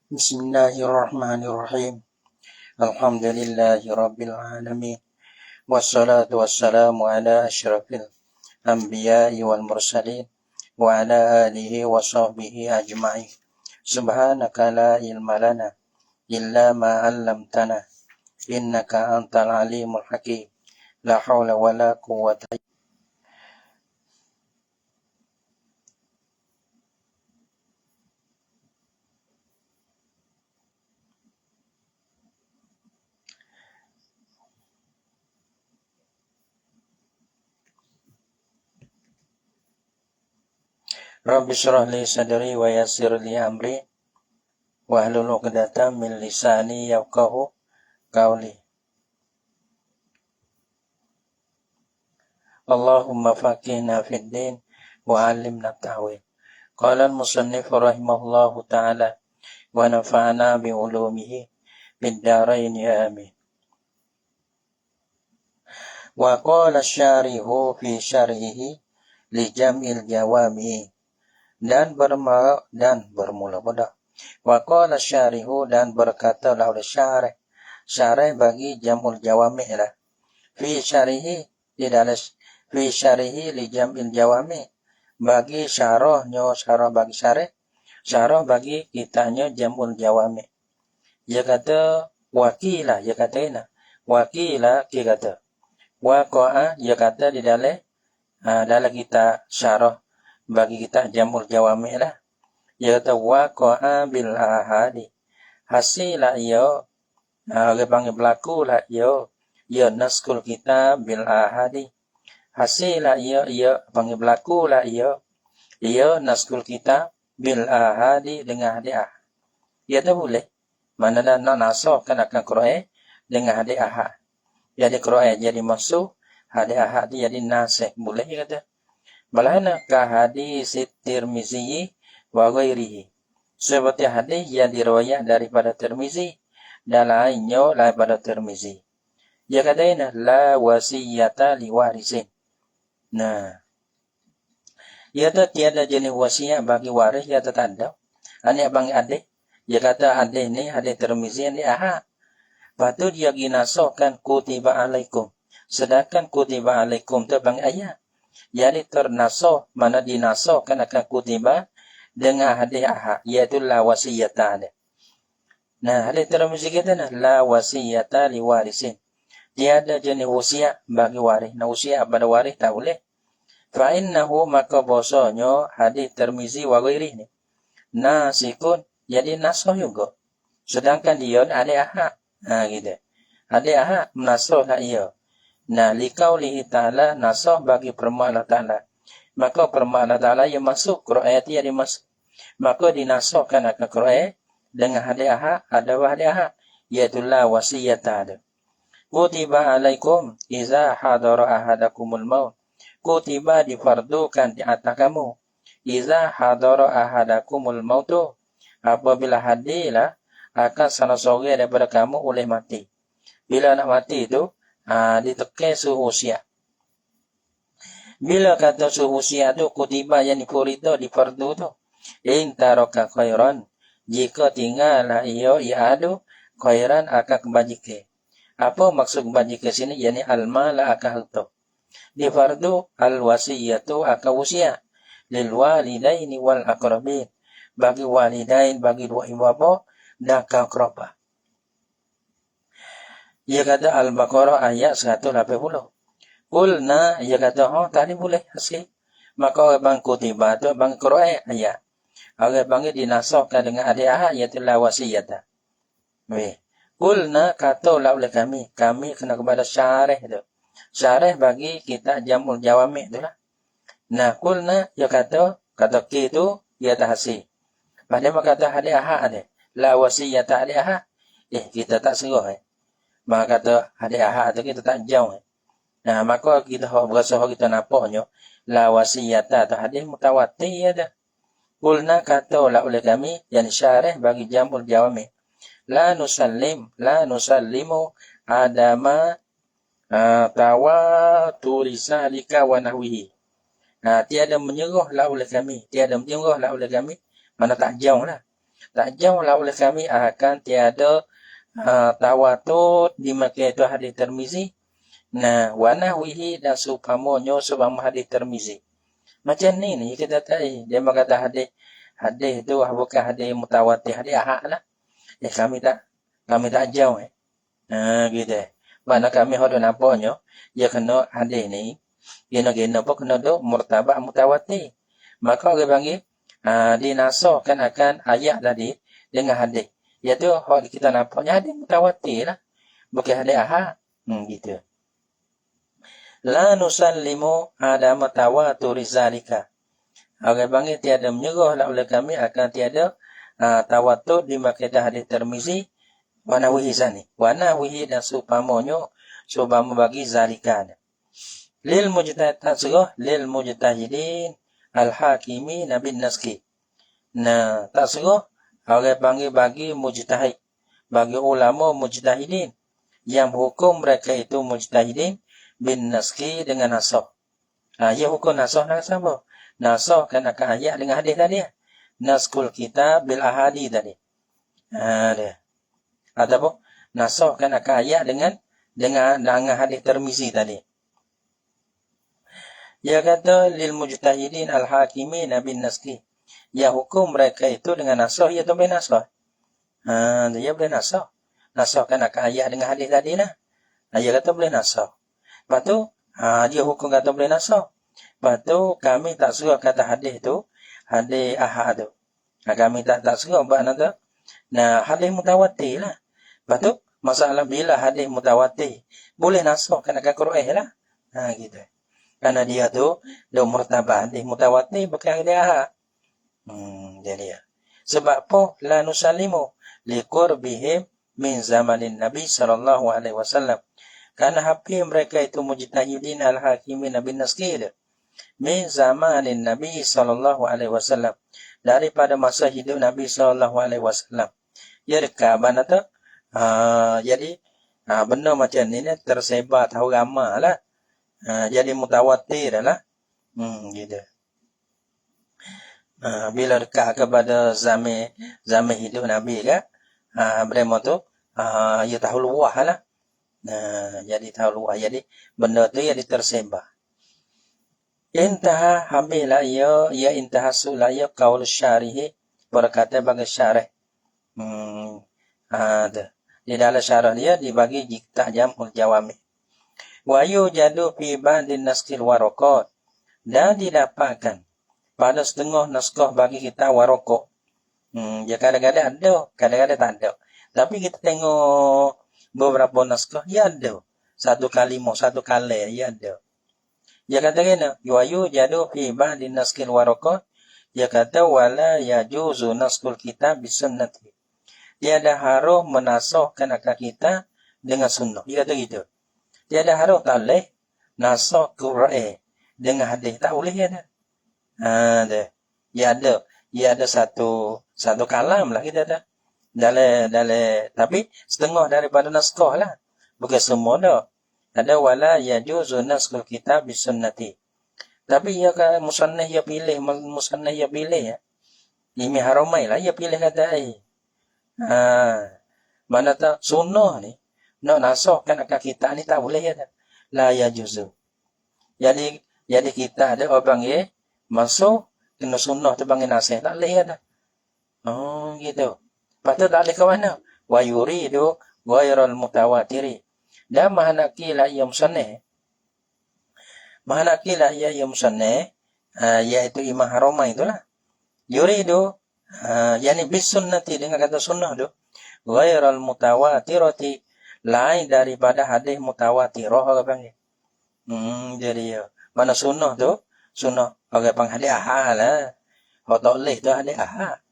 Bismillahirrahmanirrahim. Alhamdulillahi rabbil alamin. Wassalatu wassalamu ala asyrafil anbiya'i wal mursalin wa ala alihi wa sahbihi ajma'in. Subhanaka la ilma lana illa ma 'allamtana innaka antal alimul hakim. La haula wa la quwwata. Rabbi shrah li sadri wa yassir li amri wahlul 'uqdatam min lisani yafqahu qawli. Allahumma faqihna fid din wa 'allimna ta'wil. Qala al-musannif rahimahullahu ta'ala wa nafa'ana bi 'ulumihi fid dharain amin. Wa qala asy-syarihu fi syarhihi li jam'il jawami dan bermula pada wa qala asy-syarihu dan berkata oleh syarih bagi jam'ul jawami lah fi syarhihi di dalam fi syarhihi li jam'il jawami bagi syarah bagi syarah bagi kitanya jam'ul jawami. Dia kata wakila, dia kata ini wakila, dia kata waqa'a, dia kata di dalam kita syarah bagi kita jam'ul jawami lah. Dia kata waqa'a bil ahadi, hasilah ia orang panggil berlaku lah ia naskul kita bil ahadi, hasilah ia panggil berlaku lah ia naskul kita bil ahadi dengan hadiah. Ia tak boleh mana nak nasah kan akan Quran dengan hadiah ahad. Jadi Quran jadi masuk hadiah ahad jadi nasih boleh kata. Balana ka hadis Tirmizi wa ghairihi. Seperti hadis yang diriwayat daripada Tirmizi dan lainnya daripada Tirmizi. Dia kata ini la wasiyata li warisin. Nah, ia tiada jenis wasiat bagi waris, ia tak ada. Anak bang adik, dia kata adik ni adik Tirmizi ni ahad. Lepas tu dia ginasahkan kutiba alaikum. Sedangkan kutiba alaikum tu bang ayat. Jadi ternasah mana dinasahkan akan kutiba dengan hadis ahad, iaitu la wasiyata ada. Nah, hadis Tirmizi kata la wasiyata li warisin. Tiada jenis wasiat bagi waris. Nah, wasiat pada waris tak boleh. Fa innahu maka bahasanya hadis Tirmizi wa ghairihi ni nasikun, jadi nasah juga. Sedangkan dia ada ahad. Nah, gitu. Ada ahad menasah lah ia. Nah, liqaulihi ta'ala nasah bagi firman Allah Ta'ala. Maka firman Allah Ta'ala yang masuk Quran dia dimasuk. Maka dinasahkan akan Quran dengan hadis ahad, ada hadis ahad, iaitu la wasiyata ada. Kutiba alaikum iza hadara ahadakumul maut. Kutiba difardukan di atas kamu. Iza hadara ahadakumul mautu. Apabila hadirlah akan salah seorang daripada kamu oleh mati. Bila nak mati itu ditekan suhu usia. Bila kata suhu usia tu kutiba yang difurida di fardu tu. In taraka khairan. Jika tinggallah ia ada khairan akan kebajikan. Apa maksud kebajikan sini? Yani al-mala akan harta. Di fardu al-wasiyatu akan usia. Lil walidaini wal aqrabin. Bagi walidain, bagi dua ibu bapa dan kerabat. Ia kata Al-Baqarah ayat 180. Qulna, ia kata tadi boleh hasil. Maka orang bang kutiba tu bang Quran ayat. Orang bang dinasahkan dengan hadis ahad iaitu la wasiyata. Qulna katalah oleh kami kena kepada syarih tu. Syarih bagi kita jamul jawami itulah. Nah, qulna ia kata ki tu ia tak hasil. Padahal kata hadis ahad ada. La wasiyata hadis ahad. Kita tak serah. Maka kata hadis ahad tu kita tak jauh. Nah, maka kita berasa kita nampaknya la wasiyata atau hadis mutawatir ada. Qulna katalah oleh kami yang syarih bagi jamul jawami. La nusallimu adama tawaturi salika wa nahwihi. Tiada menyerahlah oleh kami. Mana tak jauh lah. Tak jauhlah oleh kami akan tiada tawatur dimakai itu hadis Tirmizi. Nah, wa nahwihi dan supamanya sebab hadis Tirmizi. Macam ni kita tahu dia berkata hadis itu bukan hadis mutawatir, hadis ahad lah. Kami tak jauh gitu. Mana kami hendak nampaknya dia kena hadis ni gina-gina pun kena do murtabak mutawatir. Maka orang panggil dinasahkan akan ayat tadi dengan hadis. Iaitu hak kita nampaknya hadis mutawatir lah. Bukan hadis ahad. Gitu. La nusallimu ada matawatur zalika. Orang panggil tiada menyerahlah oleh kami akan tiada tawatur di makidah hadis Tirmizi wa nahwihi zani. Wa nahwihi dan supamanya bagi zalika. Lil mujtahidin al-hakimi bin naski. Nah, tak serah orang panggil bagi mujtahid, bagi ulama mujtahidin yang hukum mereka itu mujtahidin bin naski dengan nasah. Ya hukum nasah nak sama. Nasah kan akan ayat dengan hadis tadi. Naskul kitab bil ahadi tadi. Dia. Ataupun nasah kan akan ayat dengan hadis Tirmizi tadi. Dia kata lil mujtahidin al-hakimin bin naski. Ya hukum mereka itu dengan nasah, ya boleh nasah. Dia boleh nasah. Nasah kan akan ayat dengan hadis tadi lah. Dia kata boleh nasah. Lepas tu, dia hukum kata boleh nasah. Lepas tu, kami tak suruh kata hadis tu, hadis ahad tu. Kami tak suruh buat nanti. Nah, hadis mutawatir lah. Lepas tu, masalah bila hadis mutawatir, boleh nasah kan akan Quran lah. Gitu. Karena dia tu, dia murtabah hadis mutawatir bukan hadis ahad. Dia. Sebab apa? La nusallimu liqurbihim min zamanin Nabi SAW. Karena hampir mereka itu mujtahidin al-hakimin bin naskir. Min zamanin Nabi SAW. Daripada masa hidup Nabi SAW. Ya dekat mana tu? Jadi, benda macam ni tersebar tahu ramai lah. Jadi mutawatir lah. Gitu. Bila dekat kepada zaman hidup Nabi kan, mereka tu ia tahu luah lah. Jadi tahu luah. Jadi benda tu ia tersebar. Intaha hamila ia intaha sula ia qaul syarihi berkata bagi syarih. Di dalam syarah dia dibagi jikta jamul jawami. Wa yujadu fi ba'din naskil waraqat. Dan didapatkan pada setengah naskah bagi kita waraqat. Ya kadang-kadang ada, kadang-kadang tak ada. Tapi kita tengok beberapa naskah, ya ada. Satu kalimah, satu kali, ya ada. Dia kata kena, yuayu jadu fi ba'din naskil waraqat. Dia kata, wala yajuzu naskul kitab bisunnati. Dia ada harus menasahkan akal kita dengan sunnah. Dia kata gitu. Dia ada harus tak boleh nasah Quran dengan hadis. Tak boleh ya ada. Ya ada. Ya ada satu kalam lah kita ada. Dalam tapi setengah daripada naskah lah. Bukan semua dah. Ada wala yajuzu naskul kitab bisunnati. Tapi ya kan musannah ya pilih ya. Ini haramai lah ya pilih kata mana tak sunnah ni nak nasahkan akal kita ni tak boleh ya tak. La yajuzu. Jadi kita ada orang masuk kena sunnah tu panggil nasihat tak boleh ya tak. Gitu. Patut tak boleh ke mana? Wa yuridu ghairal mutawatiri. Dan mahanakila ia musannah. Mahanakila ia musannah, iaitu Imam Haramain itulah. Yuridu, yani bis sunnati dengan kata sunnah tu. Ghairal mutawatirati. Lain daripada hadis mutawatirah orang panggil. Jadi, mana sunnah tu? Sunnah orang panggil hadis ahad lah. Hak tak boleh tu hadis ahad.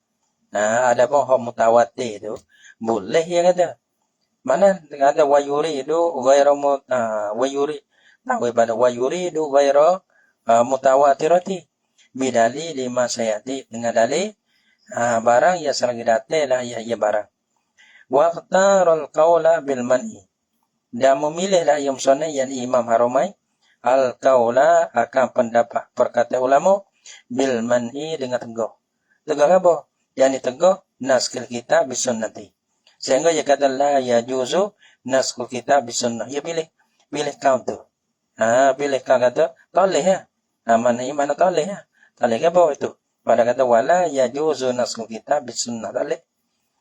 Ada pun hak mutawatir tu. Boleh ya kata. Mana ada wayuridu ghairu wayuridu ghairu mutawatirati bidali lima sayati dengan dalil barang yang selagi datang lah ia barang. Wa qtarul qaula bil man'i. Dan memilihlah yang sunnah yang Imam Haramain al qaula akan pendapat perkataan ulama bil man'i dengan tegar. Tegar apa? yang diteguh naskil kitab bisunnati. Sehingga dia kata la yajuzu naskul kitab bisunnah. Ya pilih kau tu. Pilih kau kata toleh ya. Mana toleh ya. Toleh ke bawah itu. Pada kata wala yajuzu naskul kitab bisunnah. Toleh.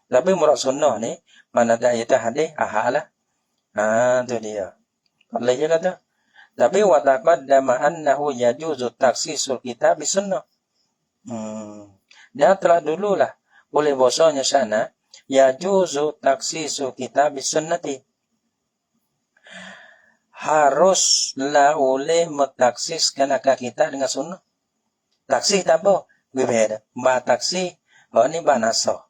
Tapi murad sunnah ni mana ada ayat hadis lah. Tu dia. Toleh je kata. Tapi wa taqaddama annahu yajuzu taksisul kitab bisunnah. Dia telah dululah oleh bahasanya sana yajuzu taksisul kitab bisunnati. Haruslah oleh mentaksiskan akal kita dengan sunnah. Taksih tak apa? Berbeda. Mbak taksih, ini mbak nasoh.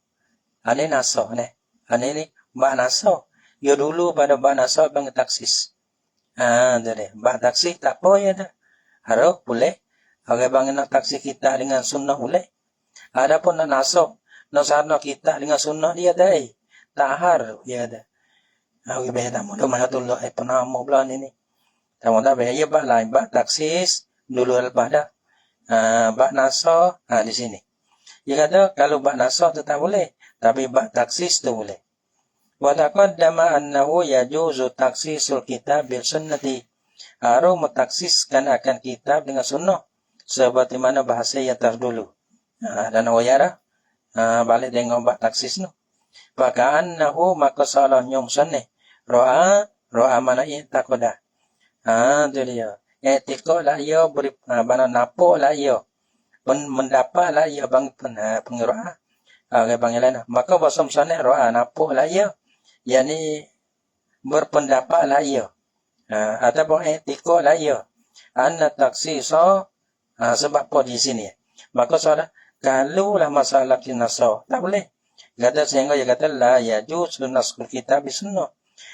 Ini nasoh ni. Ini mbak nasoh. Ya dulu pada mbak nasoh bang taksis. Jadi mbak taksih tak apa ya dah. Harus boleh. Agar bang nak taksih kita dengan sunnah boleh. Adapun nak nasoh, nak sarna kita dengan sunnah dia dah. Tak harus ya dah. Berbeda. Mudah-mudahan pernah mau belah ni. Tamu-tamu ya mbak lain. Mbak taksis dulu lepas dah. Mbak nasoh di sini. Dia kata kalau mbak nasoh tu tak boleh. Tapi mbak taksis tu boleh. Wa taqaddama annahu yajuzu taksisul kitab bil sunnati. Harus mentaksiskan akan kitab dengan sunnah. Seperti mana bahasa yang terdulu. Dan wayara balik dengan mbak taksis tu. Faka'annahu maka salah nyum sunnah. Ro'a mana ia takodah. Tu dia. Etika lah ia beri mana napuk lah ia. Mendapat lah ia bang pengeroa. Bang lain. Maka bahasa sunnah ro'a napuk lah ia. Yani berpendapat lah ia. Ataupun etika lah ia. Anna taksisa sebab apa di sini. Maka saudara, kalau lah masalah kinasah, tak boleh. Kata sehingga dia kata la yajuzu naskul kitab bisunnah.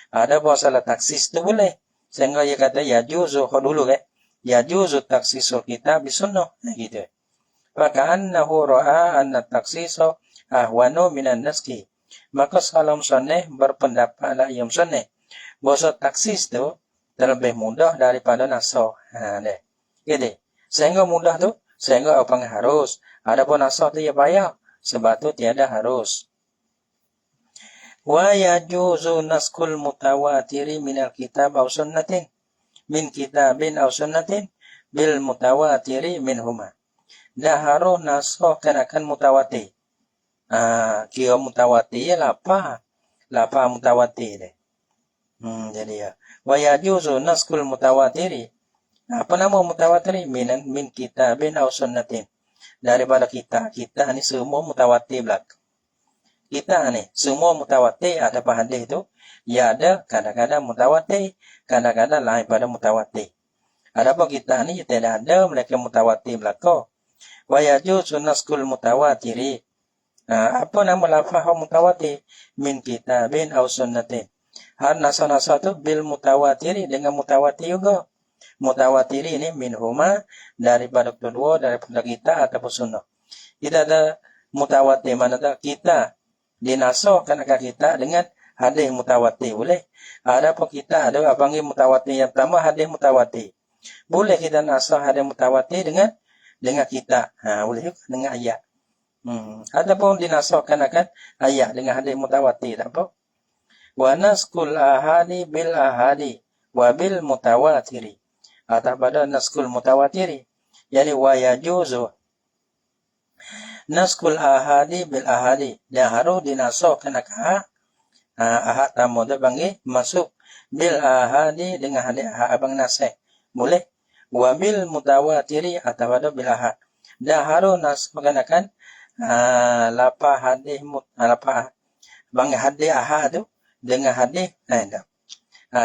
Ada masalah taksis tu boleh. Sehingga dia kata yajuzu dulu yajuzu taksisul kitab bisunnah. Gitu. Maka annahu ra'a anna taksisa ahwanu minan naski. Maka salam sunnah berpendapatlah yang sunnah. Bahasa taksis tu terlebih mudah daripada nasah. Gitu. Sehingga mudah tu, sehingga apa yang harus. Adapun nasah tu ya payah. Sebab tu tiada harus. Wa yajuzu naskul mutawatiri minal kitab aw sunnatin. Min kitabin aw sunnatin bil mutawatiri minhuma. Dah harus nasah akan mutawatir. Kira mutawatir lapa mutawatir deh. Jadi ya. Wa yajuzu naskul mutawatiri. Apa nama mutawatir? Min kitabin aw sunnatin. Daripada kita ni semua mutawatir belaka. Kita ni semua mutawatir ada pada hadis tu. Ya ada kadang-kadang mutawatir, kadang-kadang lain pada mutawatir. Adapun kita ni tidak ada mereka mutawatir belaka. Wa yajuzu naskul mutawatiri. Apa nama lafaz mutawatir? Min kitabin aw sunnatin. Nasa-nasa tu bil mutawatiri dengan mutawatir juga. Mutawatir ini minhuma daripada kedua, daripada kita ataupun sunnah. Kita ada mutawatir mana tak kita dinasahkan akan kita dengan hadis mutawatir boleh. Adapun kita ada panggil mutawatir yang pertama hadis mutawatir. Boleh kita nasah hadis mutawatir dengan kita. Boleh juga dengan ayat. Adapun dinasahkan akan ayat dengan hadis mutawatir tak apa. Wa naskul ahadi bil ahadi wa bil mutawatiri. Atau pada naskul mutawatiri. Yani wa yajuzu naskul ahadi bil ahadi. Dia harus dinasahkan akan ahad tamu tu panggil masuk bil ahadi dengan hadis abang nasih. Boleh. Wa bil mutawatiri atau pada bil ahad. Dia harus nasahkan akan lapa hadis lapa bang hadis ahad tu dengan hadis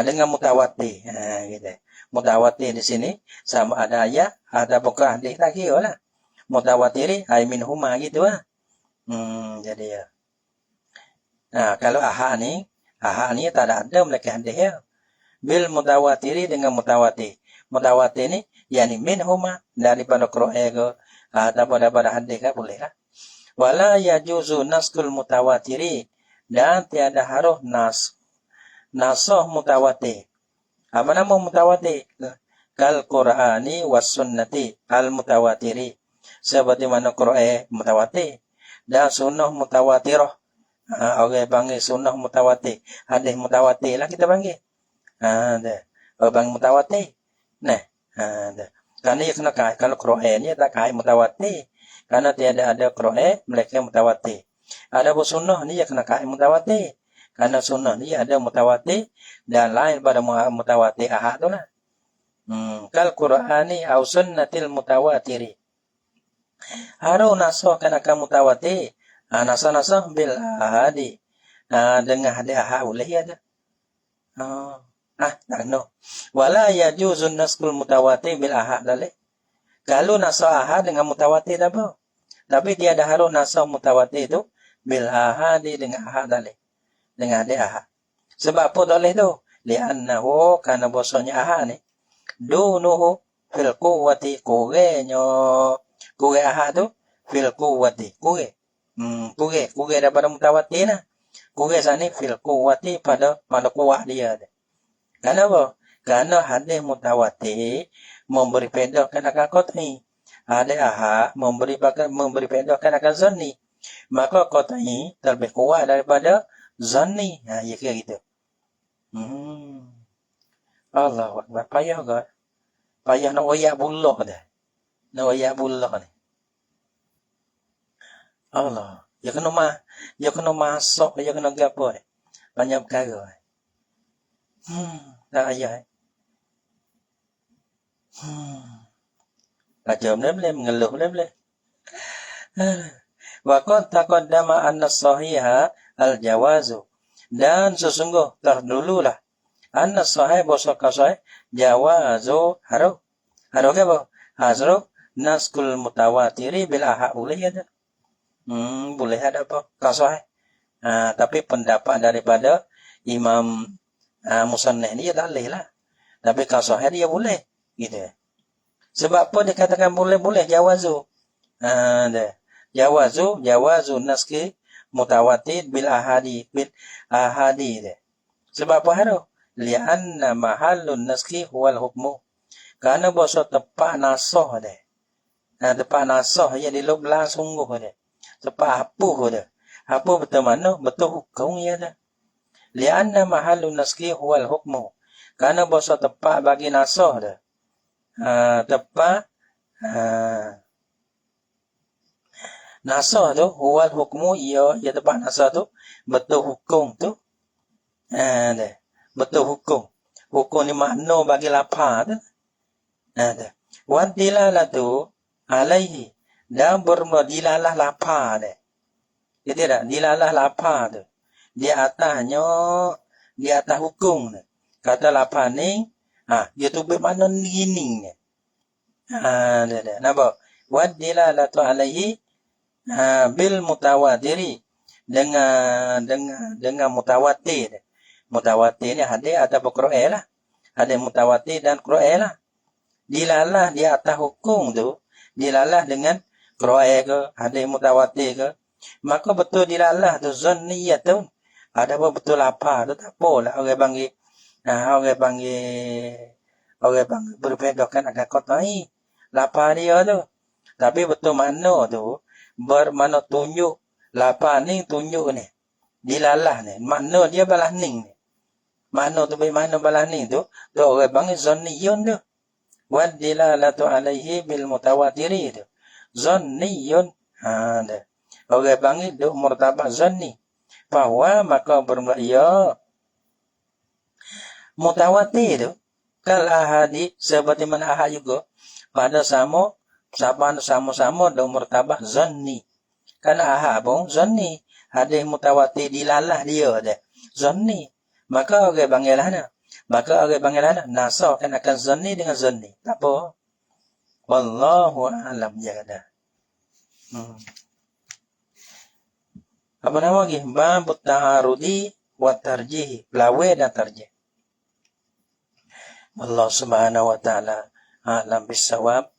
dengan mutawatir. Gitu. Mutawatir di sini sama ada ayat, ada bukan hadis tak kira lah. Mutawatiri ay minhuma gitu lah. Jadi ya. Kalau ahad ni tak ada mereka hadis ya. Bil mutawatiri dengan mutawatir. Mutawatir ni yani minhuma daripada Quran ke ataupun daripada hadis ke boleh lah. Wala yajuzu naskul mutawatiri dan tiada harus nasah mutawatir. Apa nama mutawatir? Kal Qur'ani was sunnati al mutawatiri. Seperti mana Quran mutawatir. dan sunnah mutawatirah. Orang panggil sunnah mutawatir. Hadis mutawatir lah kita panggil. Orang mutawatir. Nah, karena ia kena kait. Kalau Quran dia tak kait mutawatir. Karena tiada ada Quran, mereka mutawatir. Ada sunnah ni ia kena kait mutawatir. Karena sunnah ni ada mutawatir dan lain pada mutawatir ahad tu lah. Kal Qur'ani au sunnatil mutawatiri. Haru nasah kana ka mutawatir. Nasah bil ahadi. Dengan hadis ahad boleh ada. Tak no. Wala yajuzun naskul mutawatir bil ahad dalih. Kalau nasah ahad dengan mutawatir tak apa. Tapi tiada harus nasah mutawatir itu bil ahadi dengan ahad dalih. Dengan hadis ahad. Sebab apa dalih tu? Li'annahu kana bosanya ahad ni. Dunuhu fil quwwati kure ahad tu fil quwwati kure daripada mutawatir lah. Kure sana fil quwwati pada kuat dia. Kenapa? Karena hadis mutawatir memberi pedahkan akan qat'i. Hadis ahad memberi pedahkan akan zanni. Maka qat'i lebih kuat daripada zanni. Ya kira gitu. Allah Akbar. Payah kan? Payah nak oyak bulak dah. Nak oyak bulak ni. Allah. Dia kena masak, dia kena gapo. Banyak perkara. Tak ayah. Macam boleh mengeluh boleh. Wa qad taqaddama anna sahiha al-jawazu. Dan sesungguh terdahululah anna sahih bahasa kasai jawazu haru apa? Haru naskul mutawatiri bil ahad boleh ada. Boleh ada apa? Kasai. Tapi pendapat daripada Imam Musannif ni dia tak boleh lah. Tapi kasai dia boleh. Gitu. Sebab apa dia katakan boleh jawazu. Jawazu naski mutawatir bil ahadi dia. Sebab apa haru? Lianna mahallun naski huwal hukmu. Karena bahasa tepat nasah dia. Tepat nasah yang dilublah sungguh dia. Tepat hapuh dia. Hapuh betul mana? Betul hukum dia dah. Lianna mahallun naski huwal hukmu. Karena bahasa tepat bagi nasah dia. Tepat nasah tu huwal hukmu ia tepat nasah tu betul hukum tu. Betul hukum. Hukum ni makna bagi lapar tu. Wa dilalatu alaihi. Dan berdilalah lapar dia. Dia tidak dilalah lapar tu. Di atas hukum tu. Kata lapar ni, dia tu bermakna gini ni. Nampak? Wa dilalatu alaihi bil mutawatiri. Dengan mutawatir. Mutawatir ni hadis atau Quran lah. Hadis mutawatir dan Quran lah. Dilalah di atas hukum tu. Dilalah dengan Quran ke, hadis mutawatir ke. Maka betul dilalah tu zanniyat tu. Ada apa betul apa tu tak apalah orang panggil. Orang panggil berbedahkan akan kotai. Lapar dia tu. Tapi betul makna tu. Bermakna tunjuk. Lapar ni tunjuk ni. Dilalah ni. Makna dia balas ning ni. Makna tu bagaimana balas ning tu. Tu orang panggil zanniyun tu. Wad dilalatu alaihi bil mutawatiri tu. Zanniyun. Orang panggil tu murtabak zanni. Bahwa maka bermula ia. Mutawatir tu. Kal ahadi. Seperti mana ahad juga. Pada sama do murtabak zanni. Karena ahad pun zanni. Hadis mutawatir dilalah dia dah. Zanni. Maka orang panggil lah. Nasahkan akan zanni dengan zanni. Tak apa. Wallahu a'lam jada. Apa nama lagi? Bab ta'arudi wa tarjih. Lawe dan tarjih. Allah subhanahu wa ta'ala a'lam bisawab.